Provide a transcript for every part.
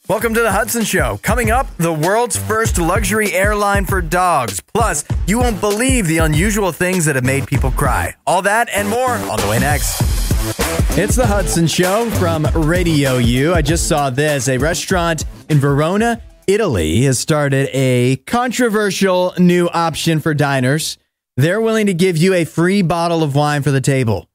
Welcome to the Hudson Show. Coming up, the world's first luxury airline for dogs. Plus, you won't believe the unusual things that have made people cry. All that and more on the way next. It's the Hudson Show from RadioU. I just saw this. A restaurant in Verona, Italy, has started a controversial new option for diners. They're willing to give you a free bottle of wine for the table.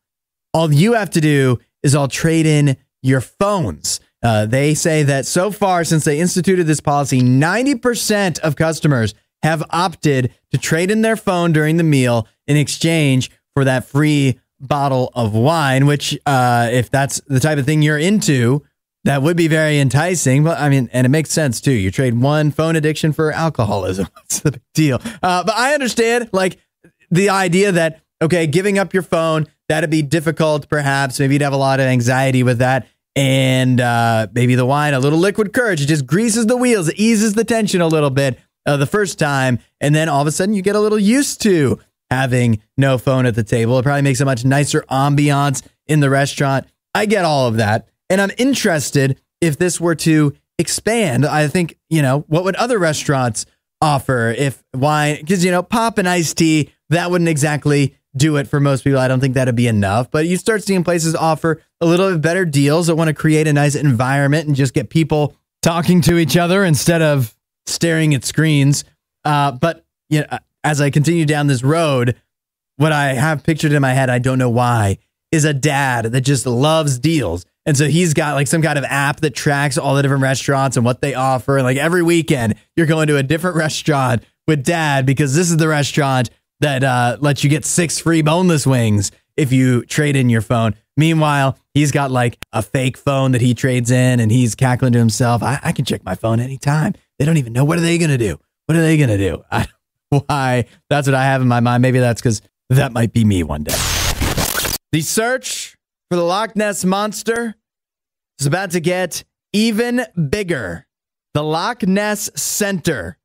All you have to do is trade in your phones. They say that so far, since they instituted this policy, 90% of customers have opted to trade in their phone during the meal in exchange for that free bottle of wine, which, if that's the type of thing you're into, that would be very enticing. But I mean, and it makes sense too. You trade one phone addiction for alcoholism. What's the big deal? But I understand, like, the idea that, okay, giving up your phone, that'd be difficult, perhaps. Maybe you'd have a lot of anxiety with that. And maybe the wine, a little liquid courage, it just greases the wheels, it eases the tension a little bit the first time. And then all of a sudden you get a little used to having no phone at the table. It probably makes a much nicer ambiance in the restaurant. I get all of that. And I'm interested if this were to expand. I think, what would other restaurants offer if wine, because, pop and iced tea, that wouldn't exactly do it for most people. I don't think that'd be enough, but you start seeing places offer a little bit better deals that want to create a nice environment and just get people talking to each other instead of staring at screens. But as I continue down this road, what I have pictured in my head, I don't know why, is a dad that just loves deals. And so he's got like some kind of app that tracks all the different restaurants and what they offer. And like every weekend, you're going to a different restaurant with dad because this is the restaurant that lets you get 6 free boneless wings if you trade in your phone. Meanwhile, he's got like a fake phone that he trades in and he's cackling to himself. I can check my phone anytime. They don't even know. What are they going to do? What are they going to do? Why? That's what I have in my mind. Maybe that's because that might be me one day. The search for the Loch Ness Monster is about to get even bigger. The Loch Ness Center,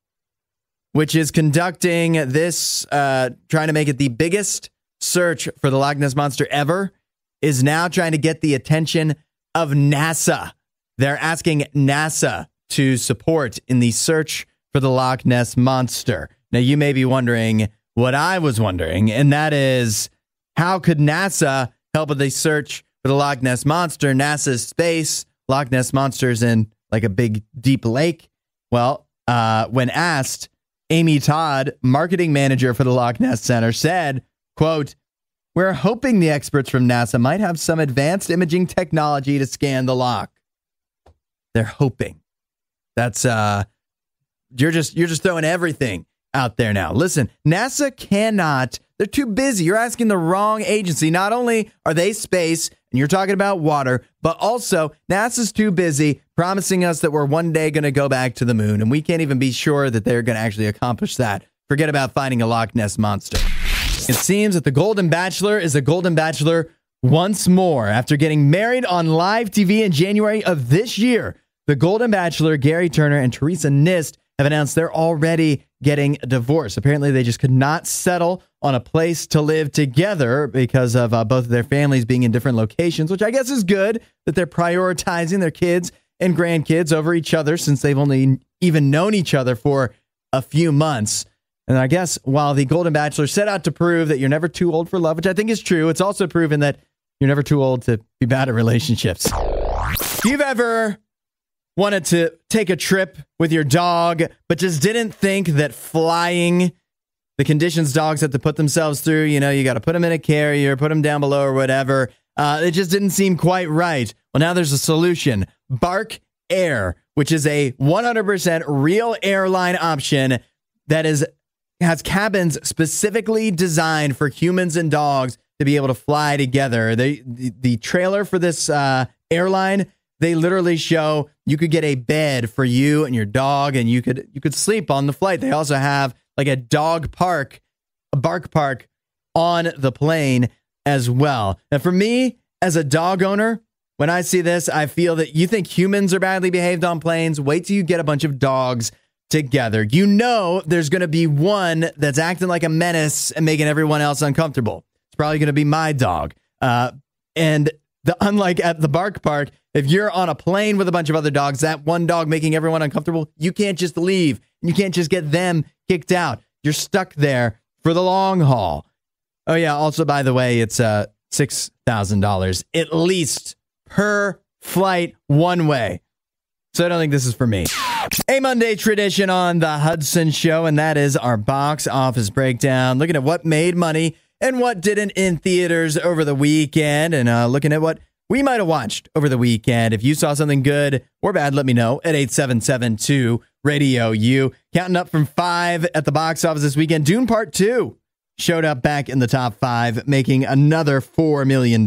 which is conducting this, trying to make it the biggest search for the Loch Ness Monster ever, is now trying to get the attention of NASA. They're asking NASA to support in the search for the Loch Ness Monster. Now, you may be wondering what I was wondering, and that is, how could NASA help with the search for the Loch Ness Monster? NASA's space, Loch Ness Monster's in like a big, deep lake. Well, when asked, Amy Todd, marketing manager for the Loch Ness Center, said, quote, "We're hoping the experts from NASA might have some advanced imaging technology to scan the loch." They're hoping. That's you're just throwing everything out there now. Listen, NASA cannot. They're too busy. You're asking the wrong agency. Not only are they space and you're talking about water, but also NASA's too busy promising us that we're one day going to go back to the moon. And we can't even be sure that they're going to actually accomplish that. Forget about finding a Loch Ness Monster. It seems that the Golden Bachelor is a Golden Bachelor once more. After getting married on live TV in January of this year, the Golden Bachelor, Gary Turner and Teresa Nist, have announced they're already getting a divorce. Apparently, they just could not settle on a place to live together because of both of their families being in different locations, which I guess is good that they're prioritizing their kids and grandkids over each other since they've only even known each other for a few months. And I guess while the Golden Bachelor set out to prove that you're never too old for love, which I think is true, it's also proven that you're never too old to be bad at relationships. If you've ever wanted to take a trip with your dog, but just didn't think that flying, the conditions dogs have to put themselves through, you got to put them in a carrier, put them down below or whatever. It just didn't seem quite right. Well, now there's a solution. Bark Air, which is a 100% real airline option that has cabins specifically designed for humans and dogs to be able to fly together. The trailer for this airline, they literally show you could get a bed for you and your dog, and you could sleep on the flight. They also have like a bark park on the plane as well. Now, for me, as a dog owner, when I see this, I feel that you think humans are badly behaved on planes. Wait till you get a bunch of dogs together. There's going to be one that's acting like a menace and making everyone else uncomfortable. It's probably going to be my dog. And unlike at the bark park, If you're on a plane with a bunch of other dogs, that one dog making everyone uncomfortable, you can't just leave. You can't just get them kicked out. You're stuck there for the long haul. Oh, yeah. Also, by the way, it's $6,000 at least per flight one way. So I don't think this is for me. A Monday tradition on the Hudson Show, and that is our box office breakdown. Looking at what made money and what didn't in theaters over the weekend, and looking at what we might have watched over the weekend. If you saw something good or bad, let me know at 8772-RADIO-U. Counting up from 5 at the box office this weekend. Dune Part 2 showed up back in the top 5, making another $4 million.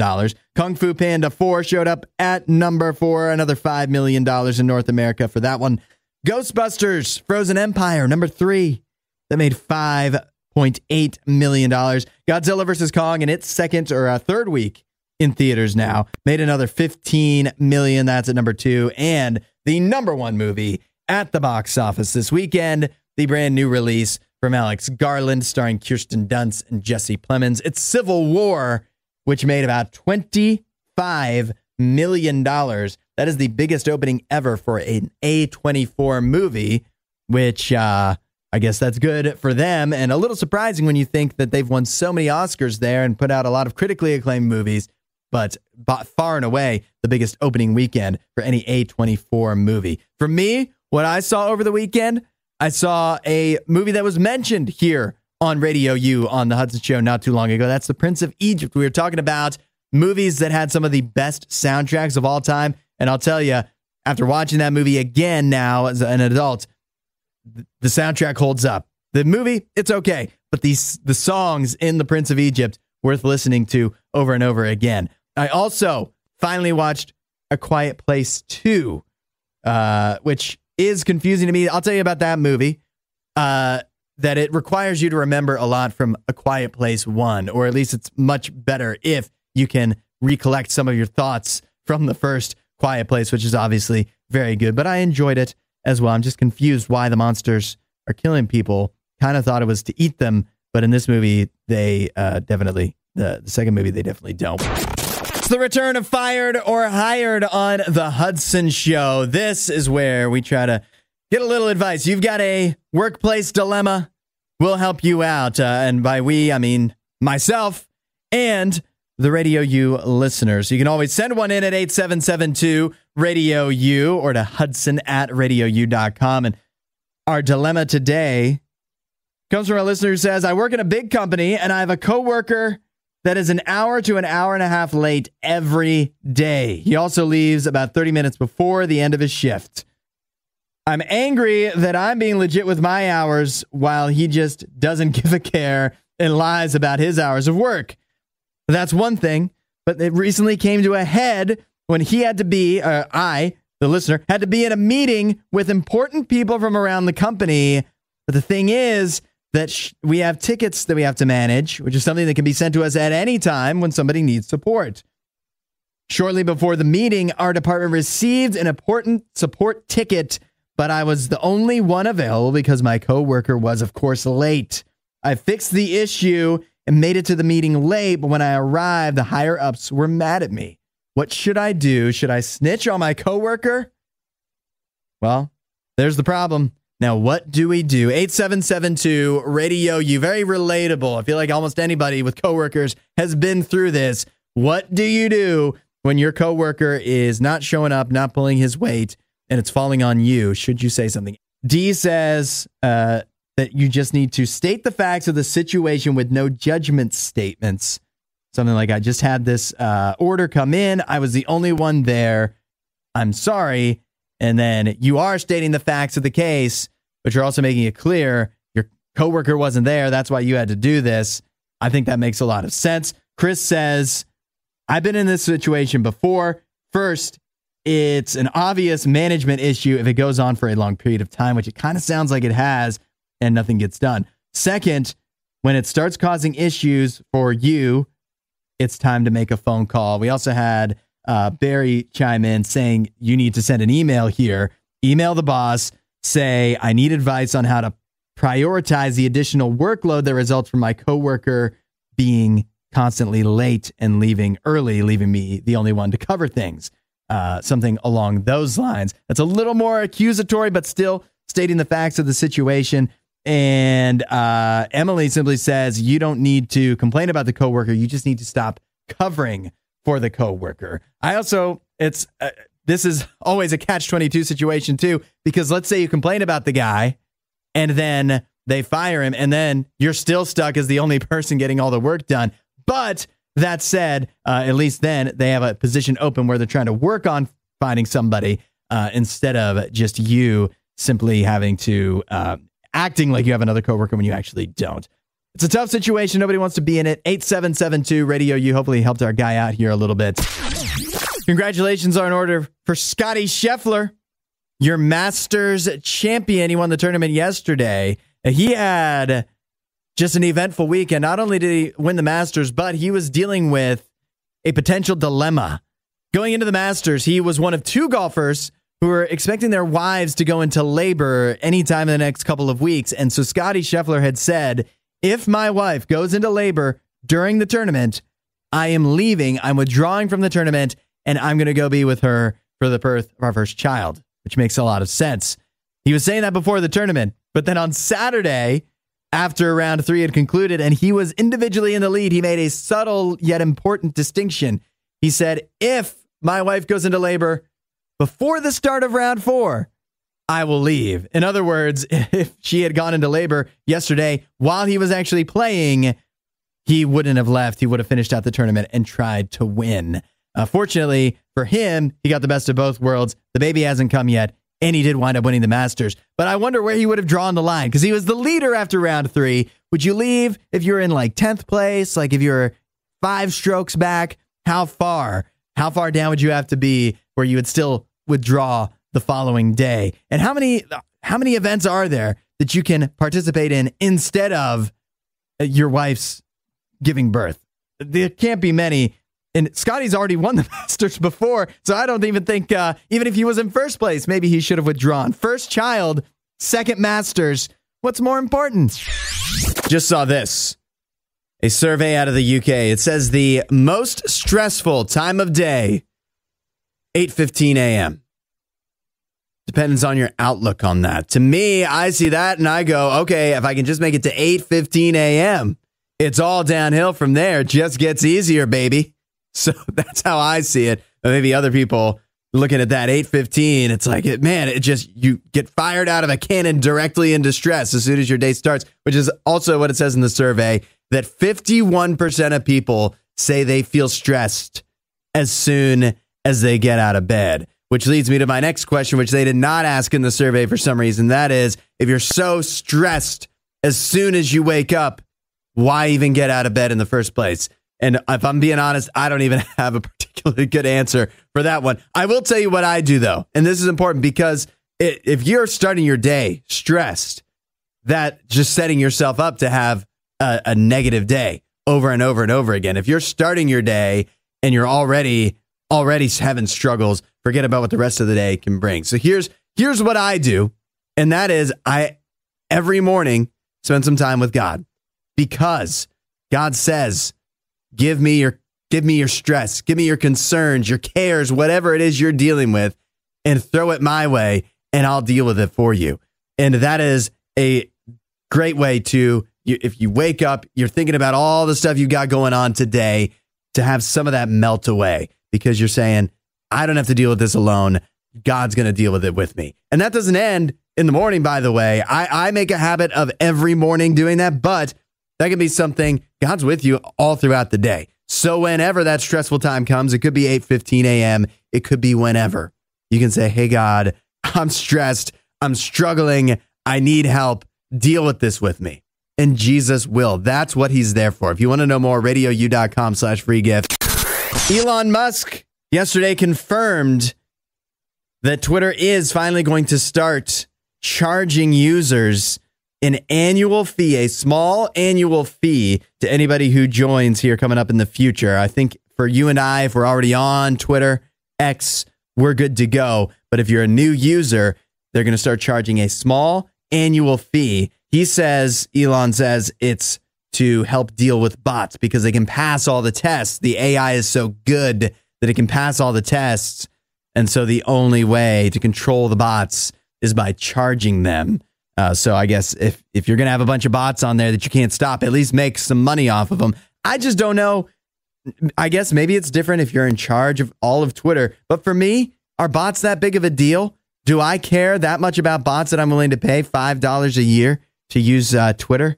Kung Fu Panda 4 showed up at number 4, another $5 million in North America for that one. Ghostbusters Frozen Empire, number 3, that made $5.8 million. Godzilla vs. Kong in its second or third week in theaters now made another $15 million. That's at number 2. And the number 1 movie at the box office this weekend, the brand new release from Alex Garland, starring Kirsten Dunst and Jesse Plemons. It's Civil War, which made about $25 million. That is the biggest opening ever for an A24 movie, which I guess that's good for them. And a little surprising when you think that they've won so many Oscars there and put out a lot of critically acclaimed movies, but far and away the biggest opening weekend for any A24 movie. For me, what I saw over the weekend, I saw a movie that was mentioned here on Radio U on the Hudson Show not too long ago. That's The Prince of Egypt. We were talking about movies that had some of the best soundtracks of all time. And I'll tell you, after watching that movie again now as an adult, the soundtrack holds up. The movie, it's okay. But the songs in The Prince of Egypt, worth listening to over and over again. I also finally watched A Quiet Place 2, which is confusing to me. I'll tell you about that movie. That it requires you to remember a lot from A Quiet Place 1, or at least it's much better if you can recollect some of your thoughts from the first Quiet Place, which is obviously very good. But I enjoyed it as well. I'm just confused why the monsters are killing people. Kind of thought it was to eat them, but in this movie, they definitely, the second movie, they definitely don't. It's the return of Fired or Hired on the Hudson Show. This is where we try to get a little advice. You've got a workplace dilemma. We'll help you out. And by we, I mean myself and the Radio U listeners. You can always send one in at 8772-RADIO-U or to hudson@radiou.com. And our dilemma today comes from a listener who says, I work in a big company and I have a coworker that is an hour to an hour and a half late every day. He also leaves about 30 minutes before the end of his shift. I'm angry that I'm being legit with my hours while he just doesn't give a care and lies about his hours of work. That's one thing, but it recently came to a head when he had to be, the listener, had to be in a meeting with important people from around the company. But the thing is that we have tickets that we have to manage, which is something that can be sent to us at any time when somebody needs support. Shortly before the meeting, our department received an important support ticket, but I was the only one available because my coworker was, of course, late. I fixed the issue and made it to the meeting late, but when I arrived, the higher-ups were mad at me. What should I do? Should I snitch on my coworker? Well, there's the problem. Now, what do we do? 8772-RADIO-U. Very relatable. I feel like almost anybody with coworkers has been through this. What do you do when your coworker is not showing up, not pulling his weight, and it's falling on you? Should you say something? D says that you just need to state the facts of the situation with no judgment statements. Something like, I just had this order come in. I was the only one there. I'm sorry. And then you are stating the facts of the case, but you're also making it clear your coworker wasn't there. That's why you had to do this. I think that makes a lot of sense. Chris says, I've been in this situation before. First, it's an obvious management issue if it goes on for a long period of time, which it kind of sounds like it has, and nothing gets done. Second, when it starts causing issues for you, it's time to make a phone call. We also had Barry chime in saying you need to send an email here. Email the boss. Say, I need advice on how to prioritize the additional workload that results from my coworker being constantly late and leaving early, leaving me the only one to cover things. something along those lines. That's a little more accusatory, but still stating the facts of the situation. And Emily simply says, you don't need to complain about the coworker. You just need to stop covering for the coworker. This is always a catch-22 situation too, because let's say you complain about the guy and then they fire him and then you're still stuck as the only person getting all the work done. But that said, at least then they have a position open where they're trying to work on finding somebody instead of just you simply having to acting like you have another coworker when you actually don't. It's a tough situation. Nobody wants to be in it. 8772 RadioU hopefully helped our guy out here a little bit. Congratulations are in order for Scotty Scheffler, your Masters champion. He won the tournament yesterday. He had just an eventful weekend. Not only did he win the Masters, but he was dealing with a potential dilemma. Going into the Masters, he was one of two golfers who were expecting their wives to go into labor anytime in the next couple of weeks. And so Scotty Scheffler had said, if my wife goes into labor during the tournament, I am leaving. I'm withdrawing from the tournament, and I'm going to go be with her for the birth of our first child, which makes a lot of sense. He was saying that before the tournament, but then on Saturday, after round 3 had concluded and he was individually in the lead, he made a subtle yet important distinction. He said, if my wife goes into labor before the start of round 4, I will leave. In other words, if she had gone into labor yesterday while he was actually playing, he wouldn't have left. He would have finished out the tournament and tried to win. Fortunately for him, he got the best of both worlds. The baby hasn't come yet, and he did wind up winning the Masters. But I wonder where he would have drawn the line, because he was the leader after round 3. Would you leave if you're in like 10th place? Like if you're 5 strokes back? How far down would you have to be where you would still withdraw the following day? And how many events are there that you can participate in instead of your wife's giving birth? There can't be many. And Scotty's already won the Masters before, so I don't even think, even if he was in first place, maybe he should have withdrawn. First child, second Masters. What's more important? Just saw this. A survey out of the UK. It says the most stressful time of day, 8:15 a.m. Depends on your outlook on that. To me, I see that and I go, okay, if I can just make it to 8:15 a.m., it's all downhill from there. It just gets easier, baby. So that's how I see it. But maybe other people looking at that 8:15, it's like, man, you get fired out of a cannon directly into stress as soon as your day starts, which is also what it says in the survey, that 51% of people say they feel stressed as soon as they get out of bed, which leads me to my next question, which they did not ask in the survey for some reason. That is, if you're so stressed as soon as you wake up, why even get out of bed in the first place? And if I'm being honest, I don't even have a particularly good answer for that one. I will tell you what I do, though. And this is important because if you're starting your day stressed, that just setting yourself up to have a negative day over and over and over again. If you're starting your day and you're already having struggles, forget about what the rest of the day can bring. So here's what I do. And that is I every morning spend some time with God, because God says, Give me your stress, give me your concerns, your cares, whatever it is you're dealing with, and throw it my way, and I'll deal with it for you. And that is a great way to, if you wake up, you're thinking about all the stuff you got going on today, to have some of that melt away, because you're saying, I don't have to deal with this alone. God's going to deal with it with me. And that doesn't end in the morning, by the way. I make a habit of every morning doing that, but that can be something, God's with you all throughout the day. So whenever that stressful time comes, it could be 8:15 a.m. It could be whenever. You can say, hey, God, I'm stressed. I'm struggling. I need help. Deal with this with me. And Jesus will. That's what he's there for. If you want to know more, RadioU.com/free gift. Elon Musk yesterday confirmed that Twitter is finally going to start charging users an annual fee, a small annual fee to anybody who joins here coming up in the future. I think for you and I, if we're already on Twitter, X, we're good to go. But if you're a new user, they're going to start charging a small annual fee. Elon says it's to help deal with bots because they can pass all the tests. The AI is so good that it can pass all the tests. And so the only way to control the bots is by charging them. So I guess if you're going to have a bunch of bots on there that you can't stop, at least make some money off of them. I just don't know. I guess maybe it's different if you're in charge of all of Twitter. But for me, are bots that big of a deal? Do I care that much about bots that I'm willing to pay $5 a year to use Twitter?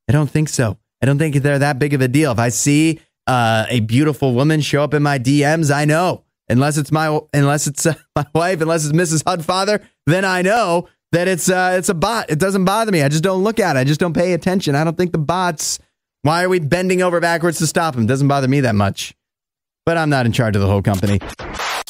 I don't think so. I don't think they're that big of a deal. If I see a beautiful woman show up in my DMs, I know. Unless it's my wife, unless it's Mrs. Hudfather, then I know that it's a bot. It doesn't bother me. I just don't look at it. I just don't pay attention. I don't think the bots. Why are we bending over backwards to stop them? Doesn't bother me that much. But I'm not in charge of the whole company.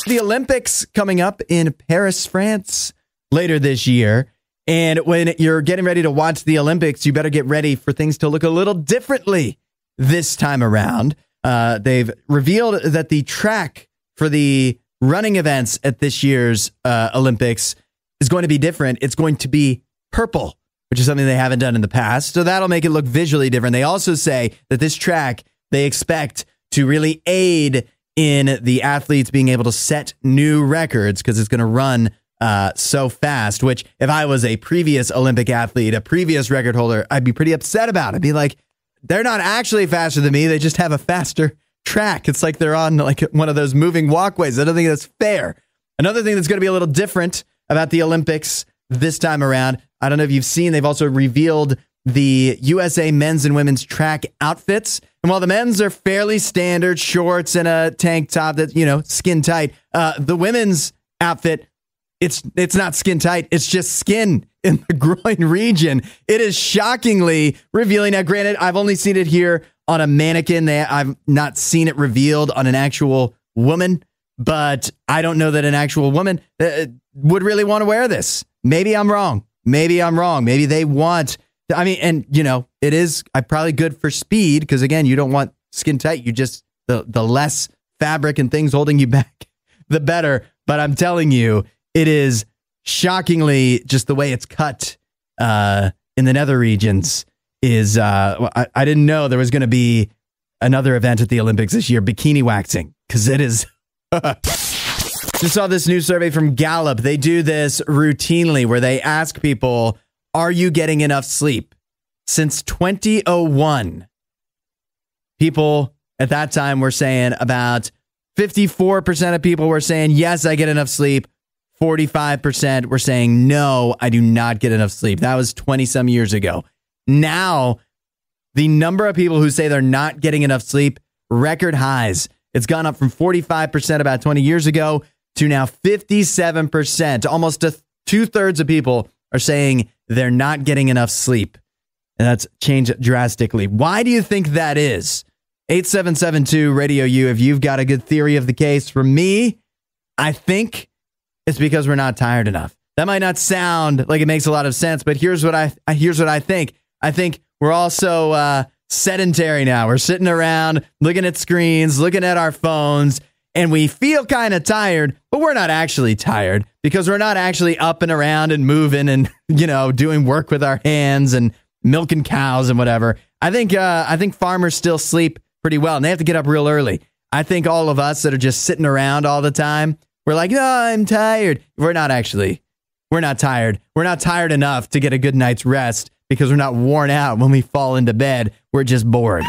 The Olympics coming up in Paris, France later this year. And when you're getting ready to watch the Olympics, you better get ready for things to look a little differently this time around. They've revealed that the track for the running events at this year's Olympics is going to be different. It's going to be purple, which is something they haven't done in the past. So that'll make it look visually different. They also say that this track, they expect to really aid in the athletes being able to set new records because it's going to run so fast, which if I was a previous Olympic athlete, a previous record holder, I'd be pretty upset about it. I'd be like, they're not actually faster than me. They just have a faster track. It's like they're on like one of those moving walkways. I don't think that's fair. Another thing that's going to be a little different about the Olympics this time around, I don't know if you've seen, they've also revealed the USA men's and women's track outfits. And while the men's are fairly standard shorts and a tank top that's, skin tight, the women's outfit, it's not skin tight. It's just skin in the groin region. It is shockingly revealing. Now, granted, I've only seen it here on a mannequin. I've not seen it revealed on an actual woman, but I don't know that an actual woman would really want to wear this. Maybe I'm wrong. Maybe they want, it is probably good for speed because, again, you don't want skin tight. You just, the less fabric and things holding you back, the better. But I'm telling you, it is shockingly just the way it's cut in the nether regions is, I didn't know there was going to be another event at the Olympics this year, bikini waxing, because it is. Just saw this new survey from Gallup. They do this routinely where they ask people, are you getting enough sleep? Since 2001, people at that time were saying about 54% of people were saying, yes, I get enough sleep. 45% were saying, no, I do not get enough sleep. That was 20 some years ago. Now, the number of people who say they're not getting enough sleep, record highs. It's gone up from 45% about 20 years ago to now 57%. Almost 2/3 of people are saying they're not getting enough sleep. And that's changed drastically. Why do you think that is? 8772 Radio U. If you've got a good theory of the case. For me, I think it's because we're not tired enough. That might not sound like it makes a lot of sense, but here's what I think. I think we're also sedentary now. We're sitting around looking at screens, looking at our phones, and we feel kind of tired, but we're not actually tired because we're not actually up and around and moving and, doing work with our hands and milking cows and whatever. I think farmers still sleep pretty well and they have to get up real early. I think all of us that are just sitting around all the time, we're like, oh, I'm tired. We're not tired. We're not tired enough to get a good night's rest because we're not worn out when we fall into bed. We're just bored.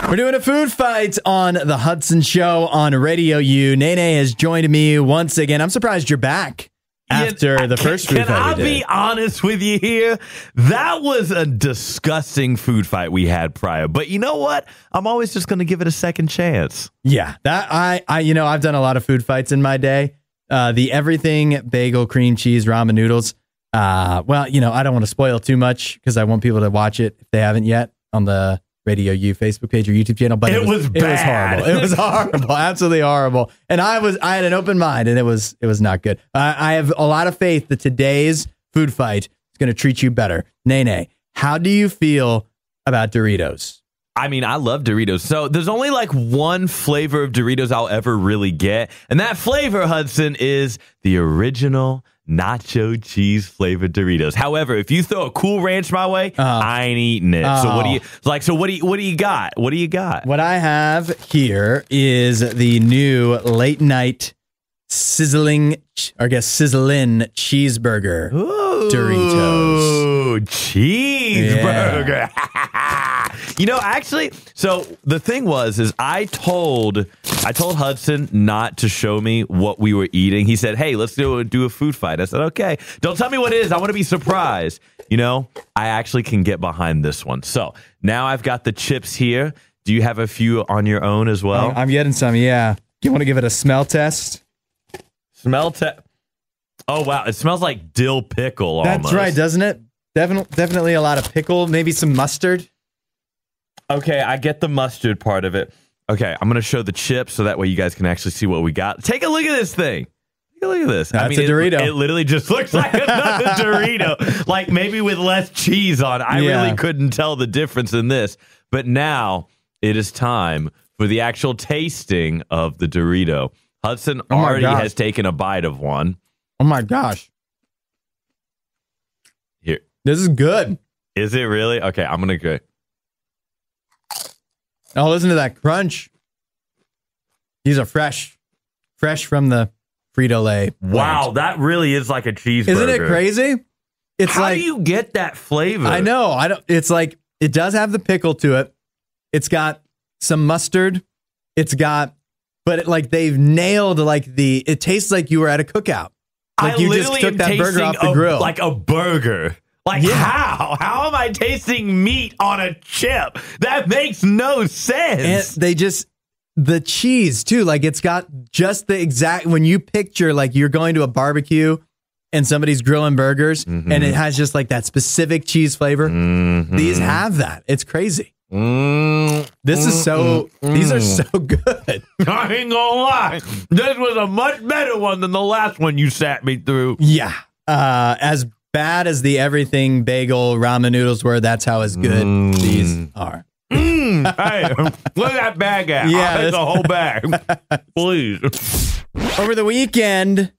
We're doing a food fight on the Hudson Show on RadioU. Nene has joined me once again. I'm surprised you're back after the first food fight. Can I be honest with you here? That was a disgusting food fight we had prior. But you know what? I'm always just going to give it a second chance. Yeah, that I've done a lot of food fights in my day. The everything bagel, cream cheese, ramen noodles. I don't want to spoil too much because I want people to watch it if they haven't yet on the RadioU Facebook page or YouTube channel. But it was bad. It was horrible, absolutely horrible. And I had an open mind, and it was not good. I have a lot of faith that today's food fight is going to treat you better. Nene, how do you feel about Doritos? I mean, I love Doritos. So there's only like one flavor of Doritos I'll ever really get. And that flavor, Hudson, is the original nacho cheese flavored Doritos. However, if you throw a Cool Ranch my way, I ain't eating it. So what do you got? What I have here is the new late night sizzling cheeseburger Doritos. Cheeseburger. Yeah. Actually, so the thing is I told Hudson not to show me what we were eating. He said, hey, let's do a food fight. I said, okay. Don't tell me what it is. I want to be surprised. I actually can get behind this one. So now I've got the chips here. Do you have a few on your own as well? I'm getting some, yeah. You want to give it a smell test? Smell test. Oh, wow. It smells like dill pickle almost. That's right, doesn't it? Definitely a lot of pickle, maybe some mustard. Okay, I get the mustard part of it. Okay, I'm going to show the chips so that way you guys can actually see what we got. Take a look at this thing. Take a look at this. That's a Dorito. It literally just looks like another Dorito. Like maybe with less cheese on. I really couldn't tell the difference in this. But now it is time for the actual tasting of the Dorito. Hudson already has taken a bite of one. Oh my gosh. Here. This is good. Is it really? Okay, I'm going to go. Oh, listen to that crunch. These are fresh from the Frito-Lay plant. Wow, that really is like a cheeseburger. Isn't it crazy? It's How do you get that flavor? I know. It's like, it does have the pickle to it. It's got some mustard. But they've nailed it tastes like you were at a cookout. Like you just took that burger off the grill. Like a burger. How? How am I tasting meat on a chip? That makes no sense. And the cheese too, it's got just the exact, when you picture you're going to a barbecue and somebody's grilling burgers and it has just that specific cheese flavor. These have that. It's crazy. These are so good. I ain't gonna lie. This was a much better one than the last one you sat me through. Yeah. As bad as the everything bagel ramen noodles were, that's how as good these are. Hey, look at that bag at. Yeah, I'll take the whole bag. Please. Over the weekend,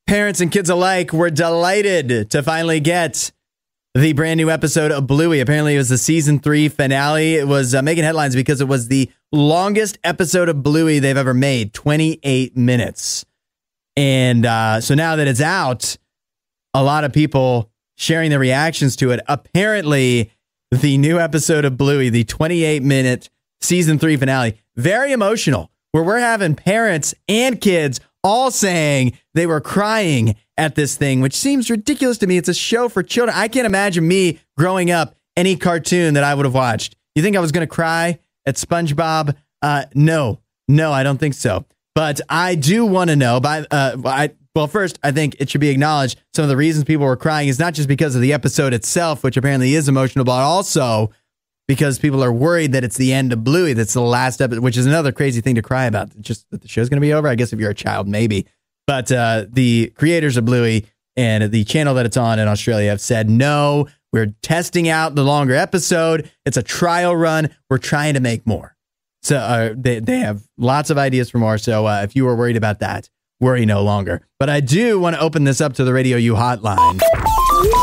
parents and kids alike were delighted to finally get the brand new episode of Bluey. Apparently, it was the season 3 finale. It was making headlines because it was the longest episode of Bluey they've ever made, 28 minutes. And so now that it's out, a lot of people sharing their reactions to it. Apparently, the new episode of Bluey, the 28-minute season 3 finale, very emotional, where we're having parents and kids all saying they were crying at this thing, which seems ridiculous to me. It's a show for children. I can't imagine me growing up any cartoon that I would have watched. You think I was going to cry at SpongeBob? No, I don't think so. But I do want to know. Well, first, I think it should be acknowledged some of the reasons people were crying is not just because of the episode itself, which apparently is emotional, but also because people are worried that it's the end of Bluey. That's the last episode, which is another crazy thing to cry about. Just that the show's going to be over. I guess if you're a child, maybe. But the creators of Bluey and the channel that it's on in Australia have said, no, we're testing out the longer episode. It's a trial run. We're trying to make more. So they have lots of ideas for more. So if you were worried about that, worry no longer. But I do want to open this up to the RadioU hotline.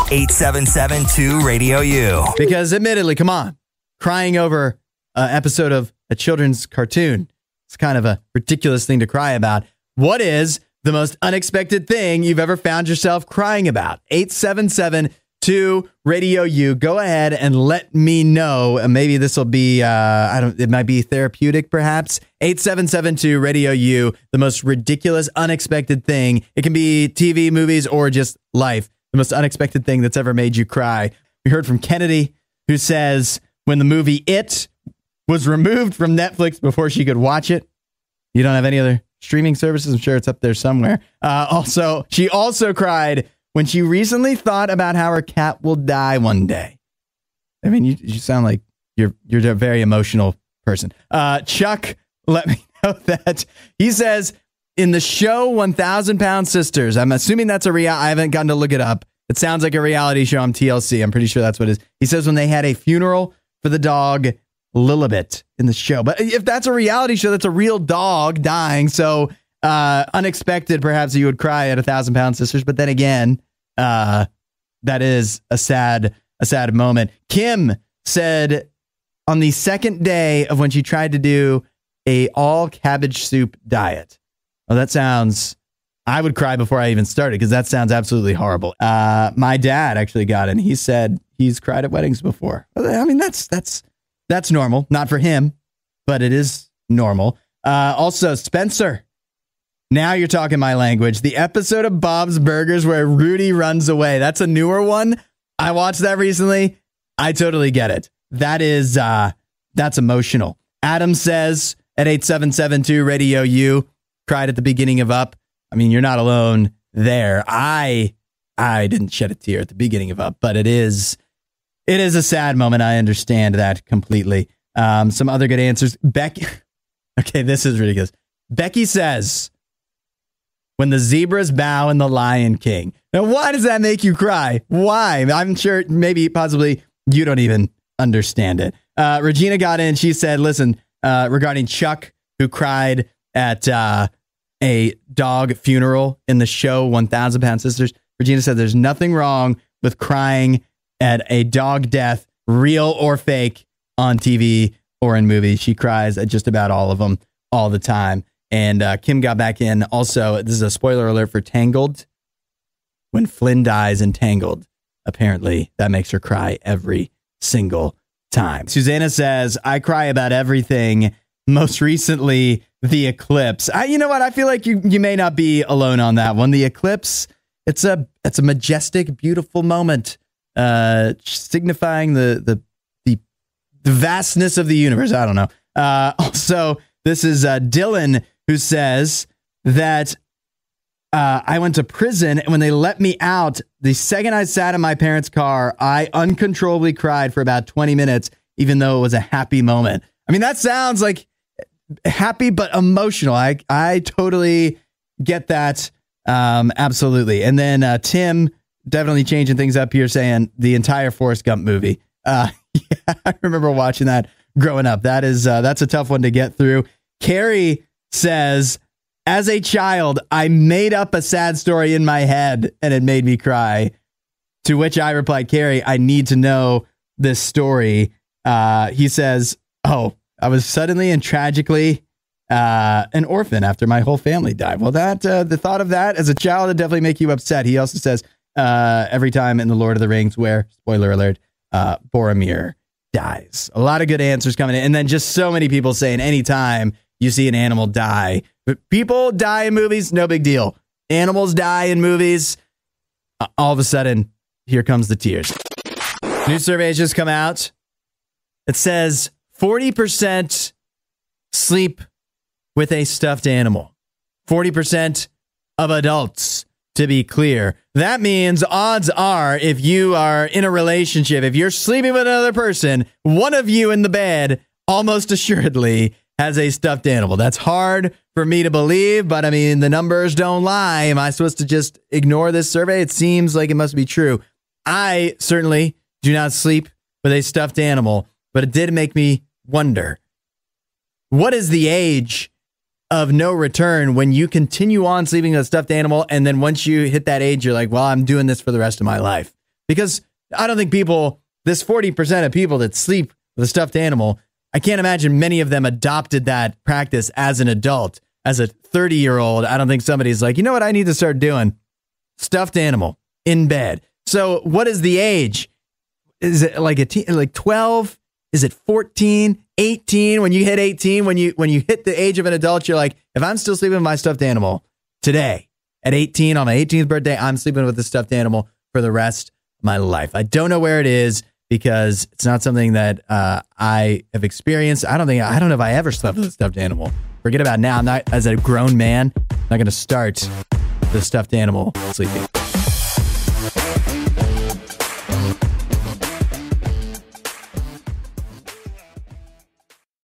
877-2-RADIO-U. Because admittedly, come on, crying over an episode of a children's cartoon, it's kind of a ridiculous thing to cry about. What is the most unexpected thing you've ever found yourself crying about? 877-2-RADIO-U. Go ahead and let me know. Maybe this will be, it might be therapeutic perhaps. 877-2-RADIO-U. The most ridiculous, unexpected thing. It can be TV, movies, or just life. The most unexpected thing that's ever made you cry. We heard from Kennedy, who says when the movie It was removed from Netflix before she could watch it. You don't have any other streaming services? I'm sure it's up there somewhere. She also cried when she recently thought about how her cat will die one day. I mean, you sound like you're a very emotional person. Chuck let me know that he says in the show 1,000 Pound Sisters, I'm assuming that's I haven't gotten to look it up. It sounds like a reality show on TLC. I'm pretty sure that's what it is. He says when they had a funeral for the dog Lilibet in the show. But if that's a reality show, that's a real dog dying. So unexpected, perhaps you would cry at 1,000 Pound Sisters. But then again, that is a sad moment. Kim said on the second day of when she tried to do a all cabbage soup diet. Oh, that sounds I would cry before I even started because that sounds absolutely horrible. My dad actually got it, and he said he's cried at weddings before. I mean, that's normal. Not for him, but it is normal. Also, Spencer, now you're talking my language. The episode of Bob's Burgers where Rudy runs away. That's a newer one. I watched that recently. I totally get it. That's emotional. Adam says at 8772 Radio U, cried at the beginning of Up. I mean, you're not alone there. I didn't shed a tear at the beginning of Up, but it is a sad moment. I understand that completely. Some other good answers. Becky. Okay, this is ridiculous. Becky says, when the zebras bow in The Lion King. Now, why does that make you cry? Why? I'm sure maybe possibly you don't even understand it. Regina got in. She said, listen, regarding Chuck, who cried at a dog funeral in the show 1,000 Pound Sisters. Regina said there's nothing wrong with crying at a dog death, real or fake, on TV or in movies. She cries at just about all of them all the time. And Kim got back in. Also, this is a spoiler alert for Tangled. When Flynn dies in Tangled, apparently that makes her cry every single time. Susanna says, I cry about everything. Most recently, The Eclipse. You know what? I feel like you may not be alone on that one. The Eclipse, it's a majestic, beautiful moment, signifying the vastness of the universe. I don't know. Also, this is Dylan, who says that I went to prison, and when they let me out, the second I sat in my parents' car, I uncontrollably cried for about 20 minutes, even though it was a happy moment. I mean, that sounds like happy, but emotional. I totally get that. Absolutely. And then Tim definitely changing things up here, saying the entire Forrest Gump movie. Yeah, I remember watching that growing up. That's a tough one to get through. Carrie says, as a child, I made up a sad story in my head and it made me cry. To which I replied, Carrie, I need to know this story. He says, I was suddenly and tragically an orphan after my whole family died. Well, the thought of that as a child would definitely make you upset. He also says, every time in The Lord of the Rings where, spoiler alert, Boromir dies. A lot of good answers coming in. And then just so many people saying anytime you see an animal die. But people die in movies, no big deal. Animals die in movies. All of a sudden, here comes the tears. New survey has just come out. It says 40% sleep with a stuffed animal. 40% of adults, to be clear. That means odds are, if you are in a relationship, if you're sleeping with another person, one of you in the bed almost assuredly has a stuffed animal. That's hard for me to believe, but I mean, the numbers don't lie. Am I supposed to just ignore this survey? It seems like it must be true. I certainly do not sleep with a stuffed animal, but it did make me wonder, what is the age of no return when you continue on sleeping with a stuffed animal, and then once you hit that age, you're like, well, I'm doing this for the rest of my life? Because I don't think this 40% of people that sleep with a stuffed animal, I can't imagine many of them adopted that practice as an adult. As a 30-year-old, I don't think somebody's like, you know what I need to start doing? Stuffed animal in bed. So what is the age? Is it like 12? Is it 14, 18? When you hit 18, when you hit the age of an adult, you're like, if I'm still sleeping with my stuffed animal today at 18, on my 18th birthday, I'm sleeping with the stuffed animal for the rest of my life. I don't know where it is because it's not something that I have experienced. I don't know if I ever slept with a stuffed animal. Forget about now. I'm not, as a grown man, not going to start the stuffed animal sleeping.